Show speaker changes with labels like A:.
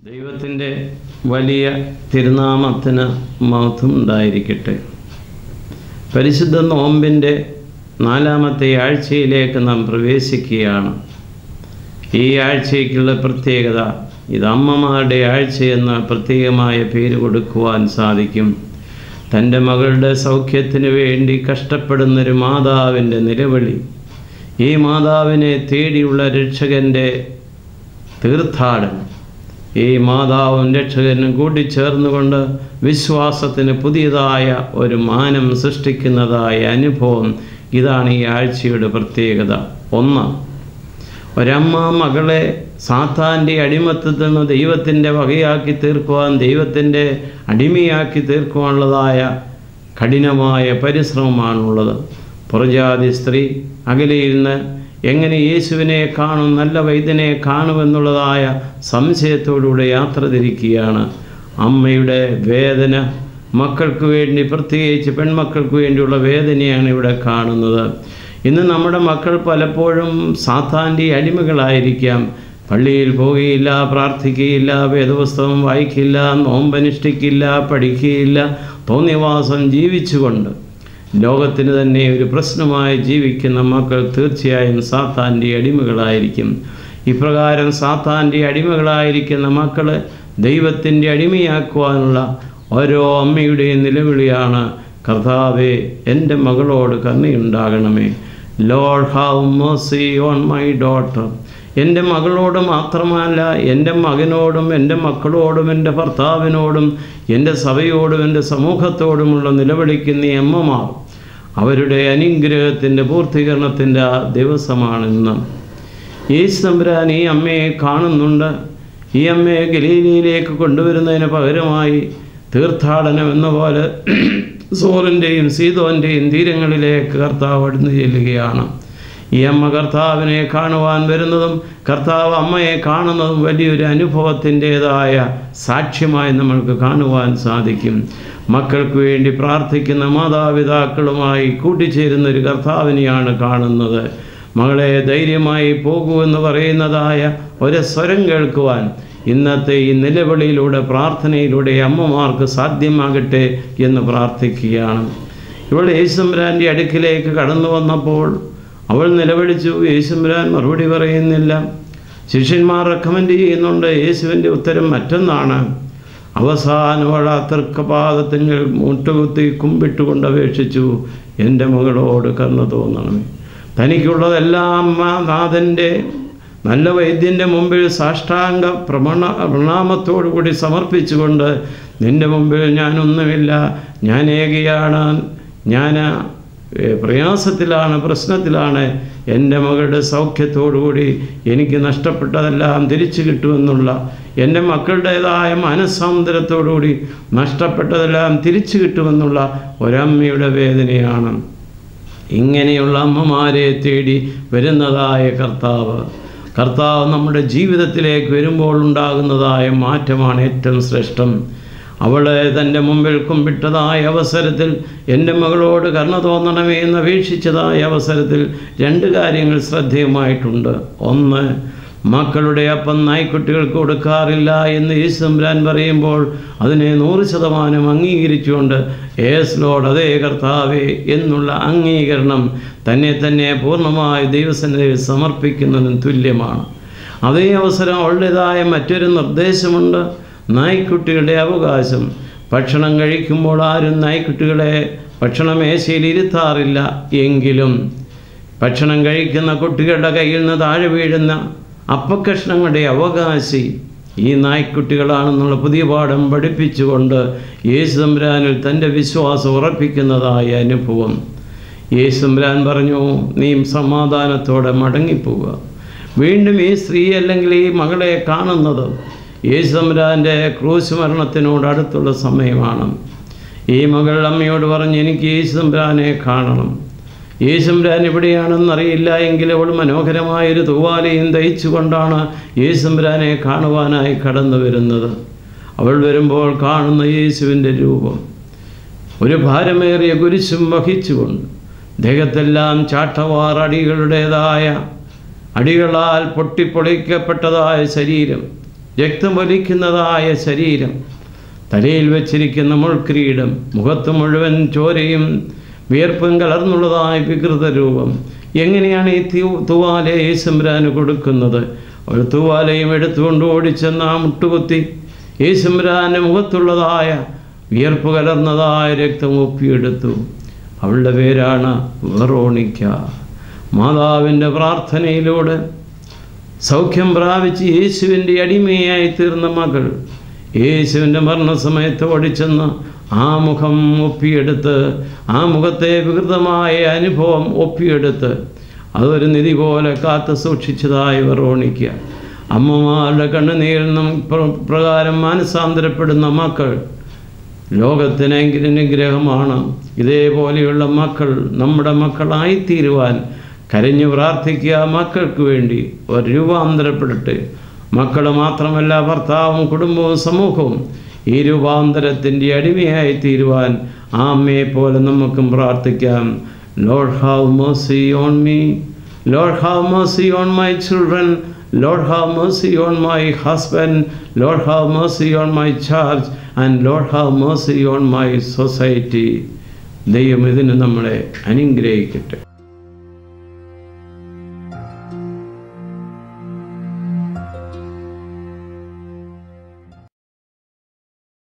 A: ദൈവത്തിൻ്റെ വലിയ തിരുനാമത്തിന് മഹത്വം ഉണ്ടായിരിക്കട്ടെ. പരിശുദ്ധ നോമ്പിൻ്റെ 4-ാമത്തെ ആഴ്ചയിലേക്ക് നാം പ്രവേശിക്കുകയാണ്. ഈ ആഴ്ചയ്ക്കുള്ള പ്രത്യേകത, ഇത് അമ്മമാരുടെ ആഴ്ചയെന്ന് പ്രത്യേകമായ പേര് കൊടുക്കുവാൻ സാധിക്കും. തൻ്റെ മകളുടെ സൗഖ്യത്തിന് വേണ്ടി കഷ്ടപ്പെടുന്നൊരു മാതാവിൻ്റെ നിലവിളി, ഈ മാതാവിനെ തേടിയുള്ള രക്ഷകൻ്റെ തീർത്ഥാടനം, ഈ മാതാവും രക്ഷകനും കൂടിച്ചേർന്നുകൊണ്ട് വിശ്വാസത്തിന് പുതിയതായ ഒരു മാനം സൃഷ്ടിക്കുന്നതായ അനുഭവം, ഇതാണ് ഈ ആഴ്ചയുടെ പ്രത്യേകത. ഒന്ന്, ഒരമ്മ മകളെ സാത്താൻ്റെ അടിമത്തത്തിൽ നിന്ന് ദൈവത്തിൻ്റെ വകയാക്കി തീർക്കുവാൻ, ദൈവത്തിൻ്റെ അടിമയാക്കി തീർക്കുവാനുള്ളതായ കഠിനമായ പരിശ്രമമാണുള്ളത്. പുറജാതി സ്ത്രീ അകലെയിൽ നിന്ന് എങ്ങനെ യേശുവിനെ കാണും, നല്ല വൈദ്യനെ കാണുമെന്നുള്ളതായ സംശയത്തോടുകൂടെ യാത്ര തിരിക്കുകയാണ്. അമ്മയുടെ വേദന, മക്കൾക്ക് വേണ്ടി, പ്രത്യേകിച്ച് പെൺമക്കൾക്ക് വേണ്ടിയുള്ള വേദനയാണ് ഇവിടെ കാണുന്നത്. ഇന്ന് നമ്മുടെ മക്കൾ പലപ്പോഴും സാത്താൻ്റെ അടിമകളായിരിക്കാം. പള്ളിയിൽ പോവുകയില്ല, പ്രാർത്ഥിക്കുകയില്ല, വേദപുസ്തകം വായിക്കില്ല, നോമ്പനുഷ്ഠിക്കില്ല, പഠിക്കുകയില്ല, തോന്നിവാസം ജീവിച്ചുകൊണ്ട് ലോകത്തിന് തന്നെ ഒരു പ്രശ്നമായി ജീവിക്കുന്ന മക്കൾ തീർച്ചയായും സാത്താൻ്റെ അടിമകളായിരിക്കും. ഇപ്രകാരം സാത്താൻ്റെ അടിമകളായിരിക്കുന്ന മക്കളെ ദൈവത്തിൻ്റെ അടിമയാക്കുവാനുള്ള ഓരോ അമ്മയുടെയും നിലവിളിയാണ്, കർത്താവേ എൻ്റെ മകളോട് കരുണയുണ്ടാകണമേ. Lord have mercy on my daughter. എൻ്റെ മകളോട് മാത്രമല്ല, എൻ്റെ മകനോടും എൻ്റെ മക്കളോടും എൻ്റെ ഭർത്താവിനോടും എൻ്റെ സഭയോടും എൻ്റെ സമൂഹത്തോടുമുള്ള നിലവിളിക്കുന്ന ഈ അമ്മമാർ, അവരുടെ അനുഗ്രഹത്തിൻ്റെ പൂർത്തീകരണത്തിൻ്റെ ദിവസമാണിന്ന്. യേശു തമ്പുരാൻ ഈ അമ്മയെ കാണുന്നുണ്ട്. ഈ അമ്മയെ ഗലീലയിലേക്ക് കൊണ്ടുവരുന്നതിന് പകരമായി തീർത്ഥാടനം എന്ന പോലെ സോറിൻ്റെയും സീതോൻ്റെയും തീരങ്ങളിലേക്ക് കർത്താവ് അടുന്നു ചെല്ലുകയാണ്. ഈ അമ്മ കർത്താവിനെ കാണുവാൻ വരുന്നതും കർത്താവ് അമ്മയെ കാണുന്നതും വലിയൊരു അനുഭവത്തിൻ്റേതായ സാക്ഷ്യമായി നമ്മൾക്ക് കാണുവാൻ സാധിക്കും. മക്കൾക്ക് വേണ്ടി പ്രാർത്ഥിക്കുന്ന മാതാപിതാക്കളുമായി കൂട്ടിച്ചേരുന്നൊരു കർത്താവിനെയാണ് കാണുന്നത്. മകളെ ധൈര്യമായി പോകൂ എന്ന് പറയുന്നതായ ഒരു സ്വരം കേൾക്കുവാൻ ഇന്നത്തെ ഈ നിലവിളിയിലൂടെ, പ്രാർത്ഥനയിലൂടെ അമ്മമാർക്ക് സാധ്യമാകട്ടെ എന്ന് പ്രാർത്ഥിക്കുകയാണ്. ഇവിടെ യേശുതമ്പുരാൻ്റെ അടുക്കിലേക്ക് കടന്നു വന്നപ്പോൾ അവൾ നിലവിളിച്ചു. യേശുതമ്പുരാൻ മറുപടി പറയുന്നില്ല. ശിഷ്യന്മാർ റെക്കമെൻഡ് ചെയ്യുന്നുണ്ട്. യേശുവിൻ്റെ ഉത്തരം മറ്റൊന്നാണ്. അവസാനം അവൾ ആ തൃക്കപാദത്തിങ്കിൽ മുട്ടുകുത്തി കുമ്പിട്ടുകൊണ്ട് അപേക്ഷിച്ചു, എൻ്റെ മകളോട് കരുണ തോന്നണമേ. തനിക്കുള്ളതെല്ലാം നാഥൻ്റെ നല്ല വൈദ്യൻ്റെ മുമ്പിൽ സാഷ്ടാംഗ പ്രണാമത്തോടു കൂടി സമർപ്പിച്ചുകൊണ്ട്, നിൻ്റെ മുമ്പിൽ ഞാനൊന്നുമില്ല, ഞാൻ ഏകയാണ്, ഞാൻ പ്രയാസത്തിലാണ്, പ്രശ്നത്തിലാണ്, എൻ്റെ മകളുടെ സൗഖ്യത്തോടുകൂടി എനിക്ക് നഷ്ടപ്പെട്ടതെല്ലാം തിരിച്ചു കിട്ടുമെന്നുള്ള, എൻ്റെ മക്കളുടേതായ മനസ്സാന്തരത്തോടുകൂടി നഷ്ടപ്പെട്ടതെല്ലാം തിരിച്ചു കിട്ടുമെന്നുള്ള ഒരമ്മയുടെ വേദനയാണ്. ഇങ്ങനെയുള്ള അമ്മമാരെ തേടി വരുന്നതായ കർത്താവ് നമ്മുടെ ജീവിതത്തിലേക്ക് വരുമ്പോൾ ഉണ്ടാകുന്നതായ മാറ്റമാണ് ഏറ്റവും ശ്രേഷ്ഠം. അവളെ തൻ്റെ മുമ്പിൽ കുമ്പിട്ടതായ അവസരത്തിൽ, എൻ്റെ മകളോട് കരുണ തോന്നണമേ എന്ന് അപേക്ഷിച്ചതായ അവസരത്തിൽ 2 കാര്യങ്ങൾ ശ്രദ്ധേയമായിട്ടുണ്ട്. ഒന്ന്, മക്കളുടെ അപ്പം നായ്ക്കുട്ടികൾക്ക് കൊടുക്കാറില്ല എന്ന് യേശു തമ്പുരാൻ പറയുമ്പോൾ അതിനെ 100% അംഗീകരിച്ചുകൊണ്ട് യേസ് ലോർഡ്, അതേ കർത്താവേ എന്നുള്ള അംഗീകരണം തന്നെ പൂർണ്ണമായി ദൈവസന്നിധിയിൽ സമർപ്പിക്കുന്നതിന് തുല്യമാണ്. അതേ അവസരം അവളുടേതായ മറ്റൊരു നിർദ്ദേശമുണ്ട്. നായ്ക്കുട്ടികളുടെ അവകാശം. ഭക്ഷണം കഴിക്കുമ്പോൾ ആരും നായ്ക്കുട്ടികളെ ഭക്ഷണമേശയിൽ ഇരുത്താറില്ല. എങ്കിലും ഭക്ഷണം കഴിക്കുന്ന കുട്ടികളുടെ കയ്യിൽ നിന്ന് താഴെ വീഴുന്ന അപ്പക്കഷ്ണങ്ങളുടെ അവകാശി ഈ നായ്ക്കുട്ടികളാണെന്നുള്ള പുതിയ പാഠം പഠിപ്പിച്ചുകൊണ്ട് യേശു തമ്പുരാനിൽ തൻ്റെ വിശ്വാസം ഉറപ്പിക്കുന്നതായ അനുഭവം. യേശു തമ്പുരാൻ പറഞ്ഞു, നീ സമാധാനത്തോടെ മടങ്ങിപ്പോവുക. വീണ്ടും ഈ സ്ത്രീ അല്ലെങ്കിൽ ഈ മകളെ കാണുന്നത് യേശു തമ്പുരാൻ്റെ ക്രൂശ് മരണത്തിനോട് അടുത്തുള്ള സമയമാണ്. ഈ മകൾ അമ്മയോട് പറഞ്ഞ്, എനിക്ക് യേശു തമ്പുരാനെ കാണണം. യേശു തമ്പുരാൻ എവിടെയാണെന്നറിയില്ല എങ്കിൽ അവൾ മനോഹരമായൊരു തൂവാലയും തയ്ച്ചുകൊണ്ടാണ് യേശു തമ്പുരാനെ കാണുവാനായി കടന്നു വരുന്നത്. അവൾ വരുമ്പോൾ കാണുന്ന യേശുവിൻ്റെ രൂപം ഒരു ഭാരമേറിയ കുരിശും വഹിച്ചുകൊണ്ട്, ദേഹത്തെല്ലാം ചാട്ടവാർ അടികളുടേതായ അടികളാൽ പൊട്ടിപ്പൊളിക്കപ്പെട്ടതായ ശരീരം, രക്തം ഒലിക്കുന്നതായ ശരീരം, തലയിൽ വെച്ചിരിക്കുന്ന മുൾക്കിരീടം, മുഖത്ത് മുഴുവൻ ചോരയും വിയർപ്പും കലർന്നുള്ളതായ വികൃത രൂപം. എങ്ങനെയാണ് ഈ തൂവാല യേശുമ്പുരാന് കൊടുക്കുന്നത്? ഒരു തൂവാലയും എടുത്തുകൊണ്ട് ഓടിച്ചെന്ന് ആ മുട്ടുകുത്തി യേശുമ്പുരാൻ്റെ മുഖത്തുള്ളതായ വിയർപ്പ് കലർന്നതായ രക്തം ഒപ്പിയെടുത്തു. അവളുടെ പേരാണ് വെറോണിക്ക. മാതാവിൻ്റെ പ്രാർത്ഥനയിലൂടെ സൗഖ്യം പ്രാപിച്ച് യേശുവിൻ്റെ അടിമയായി തീർന്ന മകൾ യേശുവിൻ്റെ മരണസമയത്ത് ഓടിച്ചെന്ന് ആ മുഖം ഒപ്പിയെടുത്ത്, ആ മുഖത്തെ വികൃതമായ അനുഭവം ഒപ്പിയെടുത്ത് അതൊരു നിധി പോലെ കാത്തു സൂക്ഷിച്ചതായി വെറോണിക്ക. അമ്മമാരുടെ കണ്ണുനീരിൽ നിന്നും പ്രകാരം മാനസാന്തരപ്പെടുന്ന മക്കൾ ലോകത്തിന് അനുഗ്രഹമാണ്. ഇതേപോലെയുള്ള മക്കൾ നമ്മുടെ മക്കളായിത്തീരുവാൻ കരഞ്ഞു പ്രാർത്ഥിക്കുക. മക്കൾക്ക് വേണ്ടി ഒരു രൂപാന്തരപ്പെടട്ടെ. മക്കൾ മാത്രമല്ല, ഭർത്താവും കുടുംബവും സമൂഹവും ഈ രൂപാന്തരത്തിൻ്റെ അടിമയായി തീരുവാൻ ആ അമ്മയെ പോലെ നമുക്കും പ്രാർത്ഥിക്കാം. Lord, have mercy on me. Lord, have mercy on my children. Lord, have mercy on my husband. Lord, have mercy on my church. And Lord, have mercy on my society. ദൈവം ഇതിന് നമ്മളെ അനുഗ്രഹിക്കട്ടെ.